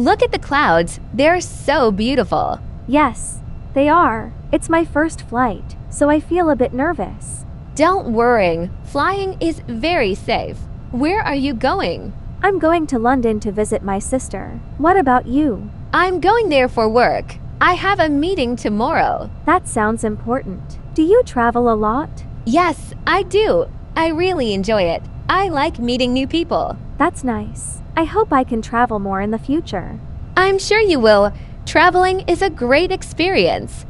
Look at the clouds. They're so beautiful. Yes, they are. It's my first flight, so I feel a bit nervous. Don't worry. Flying is very safe. Where are you going? I'm going to London to visit my sister. What about you? I'm going there for work. I have a meeting tomorrow. That sounds important. Do you travel a lot? Yes, I do. I really enjoy it. I like meeting new people. That's nice. I hope I can travel more in the future. I'm sure you will. Traveling is a great experience.